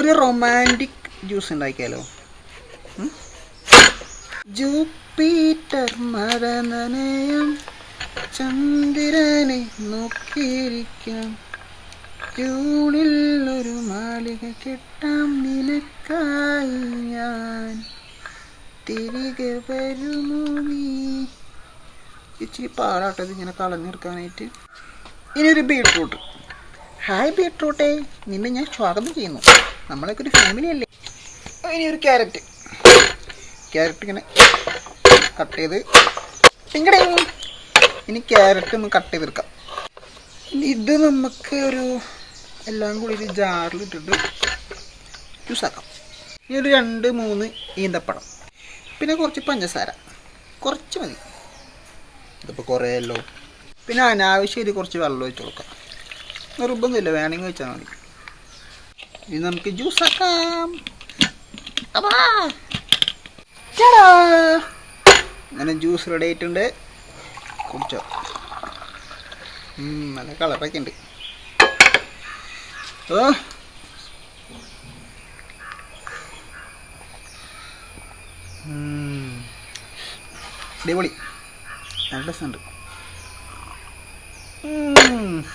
ഒരു romantic juice ഉണ്ടാക്കിയാലോ? Jupiter മഴ നനയം, ചന്ദ്രനെ നോക്കിയിരിക്കാം, ജൂണിൽ ഒരു മാളിക കെട്ടാം, നിനക്കായി ഞാൻ തിരികെ വരുമോ നീ. ഇച്ചിരി പാടാട്ടത് ഇങ്ങനെ കളഞ്ഞെടുക്കാനായിട്ട്. ഇനിയൊരു ബീട്രൂട്ട്. ഹായ് ബീട്രൂട്ടേ, നിന്നെ ഞാൻ സ്വാഗതം ചെയ്യുന്നു, നമ്മളൊക്കെ ഒരു ഫാമിലി അല്ലേ. ഇനിയൊരു ക്യാരറ്റ് ഇങ്ങനെ കട്ട് ചെയ്ത് ഇങ്ങടെ. ഇനി ക്യാരറ്റ് ഒന്ന് കട്ട് ചെയ്തെടുക്കാം. ഇത് നമുക്ക് ഒരു എല്ലാം കൂടി ഒരു ജാറിലിട്ടിട്ട് ജ്യൂസാക്കാം. ഇനി ഒരു 2-3 ഈന്തപ്പഴം, പിന്നെ കുറച്ച് പഞ്ചസാര, കുറച്ച് മതി, ഇതിപ്പോൾ കുറേയല്ലോ. പിന്നെ അനാവശ്യം ഇത് കുറച്ച് വെള്ളം ഒഴിച്ച് കൊടുക്കാം. നിർബന്ധമില്ല, വേണമെങ്കിൽ വെച്ചാൽ മതി. ഇനി നമുക്ക് ജ്യൂസാക്കാം. അങ്ങനെ ജ്യൂസ് റെഡി ആയിട്ടുണ്ട്. കുടിച്ചോ. നല്ല കളറൊക്കെ ഉണ്ട്. അടിപൊളി, നല്ല രസമുണ്ട്.